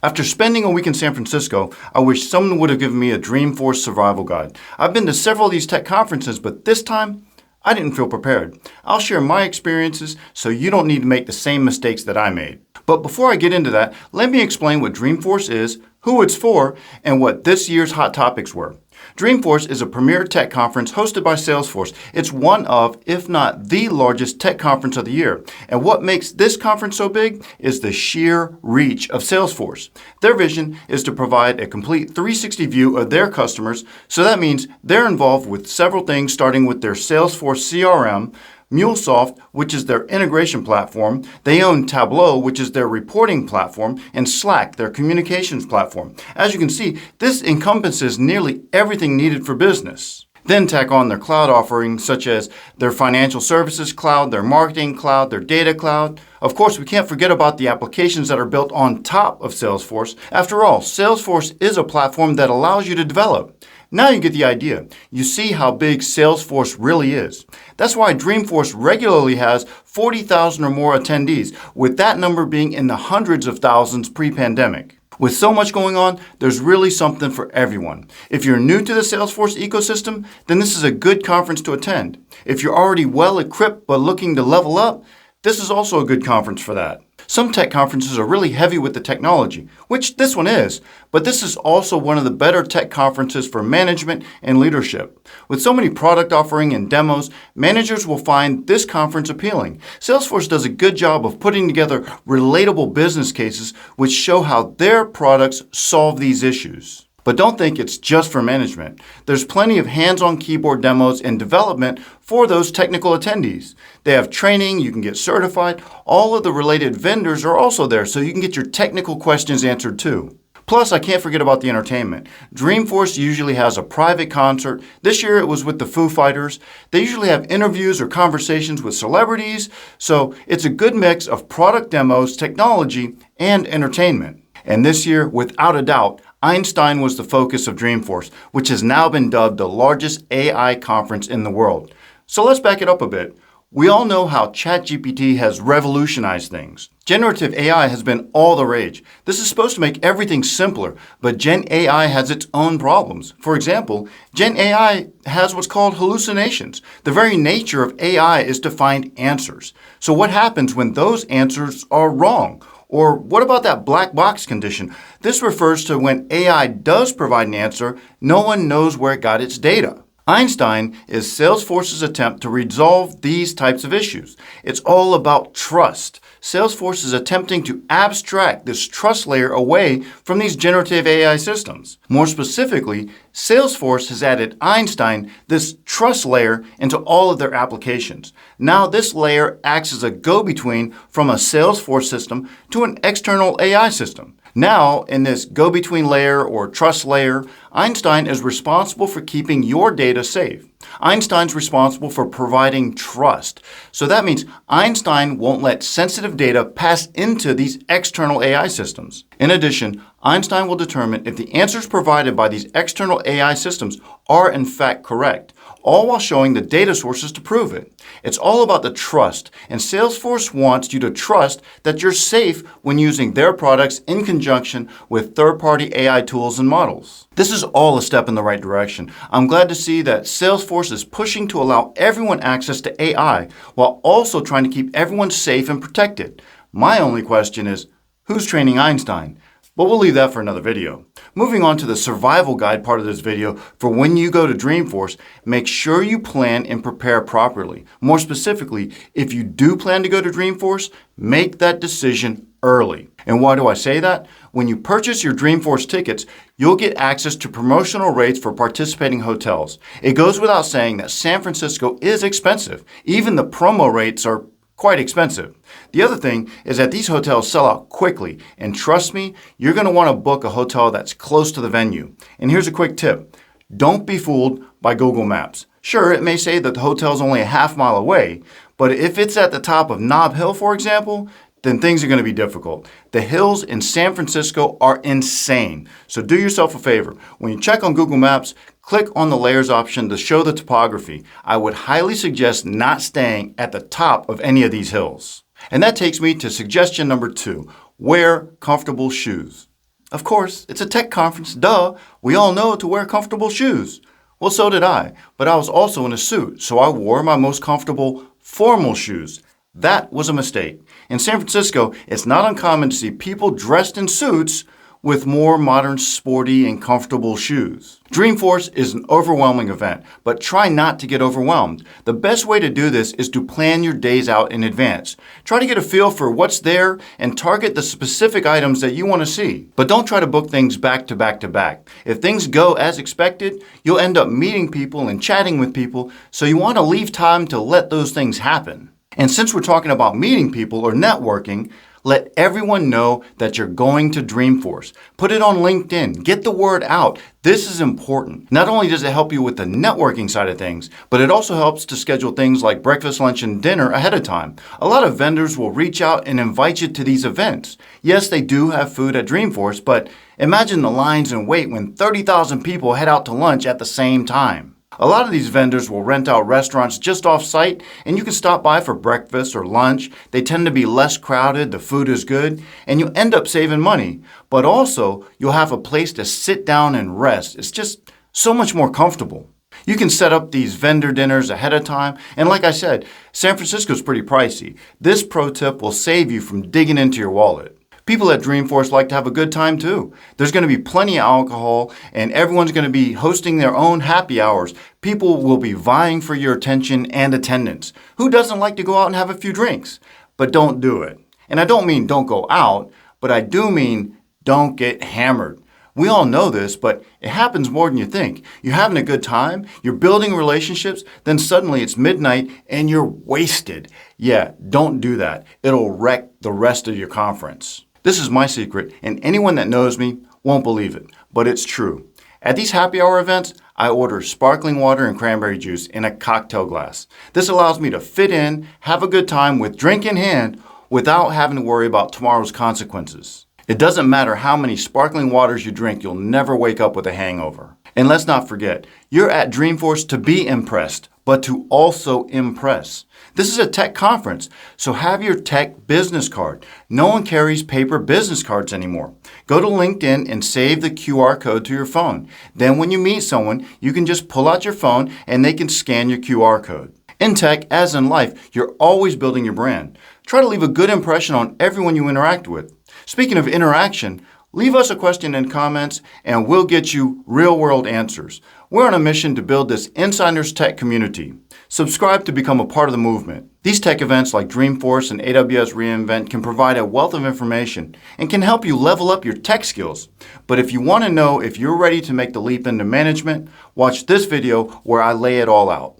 After spending a week in San Francisco, I wish someone would have given me a Dreamforce survival guide. I've been to several of these tech conferences, but this time, I didn't feel prepared. I'll share my experiences so you don't need to make the same mistakes that I made. But before I get into that, let me explain what Dreamforce is, who it's for, and what this year's hot topics were. Dreamforce is a premier tech conference hosted by Salesforce. It's one of, if not the largest tech conference of the year. And what makes this conference so big is the sheer reach of Salesforce. Their vision is to provide a complete 360 view of their customers, so that means they're involved with several things starting with their Salesforce CRM, MuleSoft, which is their integration platform. They own Tableau, which is their reporting platform, and Slack, their communications platform. As you can see, this encompasses nearly everything needed for business. Then tack on their cloud offerings, such as their financial services cloud, their marketing cloud, their data cloud. Of course, we can't forget about the applications that are built on top of Salesforce. After all, Salesforce is a platform that allows you to develop. Now you get the idea. You see how big Salesforce really is. That's why Dreamforce regularly has 40,000 or more attendees, with that number being in the hundreds of thousands pre-pandemic. With so much going on, there's really something for everyone. If you're new to the Salesforce ecosystem, then this is a good conference to attend. If you're already well equipped but looking to level up, this is also a good conference for that. Some tech conferences are really heavy with the technology, which this one is, but this is also one of the better tech conferences for management and leadership. With so many product offering and demos, managers will find this conference appealing. Salesforce does a good job of putting together relatable business cases which show how their products solve these issues. But don't think it's just for management. There's plenty of hands-on keyboard demos and development for those technical attendees. They have training, you can get certified. All of the related vendors are also there, so you can get your technical questions answered too. Plus, I can't forget about the entertainment. Dreamforce usually has a private concert. This year it was with the Foo Fighters. They usually have interviews or conversations with celebrities, so it's a good mix of product demos, technology, and entertainment. And this year, without a doubt, Einstein was the focus of Dreamforce, which has now been dubbed the largest AI conference in the world. So let's back it up a bit. We all know how ChatGPT has revolutionized things. Generative AI has been all the rage. This is supposed to make everything simpler, but Gen AI has its own problems. For example, Gen AI has what's called hallucinations. The very nature of AI is to find answers. So what happens when those answers are wrong? Or what about that black box condition? This refers to when AI does provide an answer, no one knows where it got its data. Einstein is Salesforce's attempt to resolve these types of issues. It's all about trust. Salesforce is attempting to abstract this trust layer away from these generative AI systems. More specifically, Salesforce has added Einstein, this trust layer, into all of their applications. Now this layer acts as a go-between from a Salesforce system to an external AI system. Now, in this go-between layer or trust layer, Einstein is responsible for keeping your data safe. Einstein's responsible for providing trust. So that means Einstein won't let sensitive data pass into these external AI systems. In addition, Einstein will determine if the answers provided by these external AI systems are in fact correct, all while showing the data sources to prove it. It's all about the trust, and Salesforce wants you to trust that you're safe when using their products in conjunction with third-party AI tools and models. This is all a step in the right direction. I'm glad to see that Salesforce is pushing to allow everyone access to AI while also trying to keep everyone safe and protected. My only question is, who's training Einstein? But we'll leave that for another video. Moving on to the survival guide part of this video for when you go to Dreamforce, make sure you plan and prepare properly. More specifically, if you do plan to go to Dreamforce, make that decision early. And why do I say that? When you purchase your Dreamforce tickets, you'll get access to promotional rates for participating hotels. It goes without saying that San Francisco is expensive. Even the promo rates are quite expensive. The other thing is that these hotels sell out quickly, and trust me, you're going to want to book a hotel that's close to the venue. And here's a quick tip. Don't be fooled by Google Maps. Sure, it may say that the hotel's only a half-mile away, but if it's at the top of Nob Hill, for example, then things are going to be difficult. The hills in San Francisco are insane. So do yourself a favor. When you check on Google Maps, click on the layers option to show the topography. I would highly suggest not staying at the top of any of these hills. And that takes me to suggestion number 2. Wear comfortable shoes. Of course, it's a tech conference, duh. We all know to wear comfortable shoes. Well, so did I, but I was also in a suit, so I wore my most comfortable formal shoes. That was a mistake. In San Francisco, it's not uncommon to see people dressed in suits with more modern, sporty, and comfortable shoes. Dreamforce is an overwhelming event, but try not to get overwhelmed. The best way to do this is to plan your days out in advance. Try to get a feel for what's there and target the specific items that you want to see. But don't try to book things back to back to back. If things go as expected, you'll end up meeting people and chatting with people, so you want to leave time to let those things happen. And since we're talking about meeting people or networking, let everyone know that you're going to Dreamforce. Put it on LinkedIn. Get the word out. This is important. Not only does it help you with the networking side of things, but it also helps to schedule things like breakfast, lunch, and dinner ahead of time. A lot of vendors will reach out and invite you to these events. Yes, they do have food at Dreamforce, but imagine the lines and wait when 30,000 people head out to lunch at the same time. A lot of these vendors will rent out restaurants just off-site, and you can stop by for breakfast or lunch. They tend to be less crowded, the food is good, and you end up saving money. But also, you'll have a place to sit down and rest. It's just so much more comfortable. You can set up these vendor dinners ahead of time, and like I said, San Francisco's pretty pricey. This pro tip will save you from digging into your wallet. People at Dreamforce like to have a good time too. There's going to be plenty of alcohol and everyone's going to be hosting their own happy hours. People will be vying for your attention and attendance. Who doesn't like to go out and have a few drinks? But don't do it. And I don't mean don't go out, but I do mean don't get hammered. We all know this, but it happens more than you think. You're having a good time, you're building relationships, then suddenly it's midnight and you're wasted. Yeah, don't do that. It'll wreck the rest of your conference. This is my secret, and anyone that knows me won't believe it, but it's true. At these happy hour events, I order sparkling water and cranberry juice in a cocktail glass. This allows me to fit in, have a good time with drink in hand without having to worry about tomorrow's consequences. It doesn't matter how many sparkling waters you drink, you'll never wake up with a hangover. And let's not forget, you're at Dreamforce to be impressed, but to also impress. This is a tech conference, so have your tech business card. No one carries paper business cards anymore. Go to LinkedIn and save the QR code to your phone. Then when you meet someone, you can just pull out your phone and they can scan your QR code. In tech, as in life, you're always building your brand. Try to leave a good impression on everyone you interact with. Speaking of interaction, leave us a question in comments and we'll get you real-world answers. We're on a mission to build this Insiders Tech community. Subscribe to become a part of the movement. These tech events like Dreamforce and AWS reInvent can provide a wealth of information and can help you level up your tech skills. But if you want to know if you're ready to make the leap into management, watch this video where I lay it all out.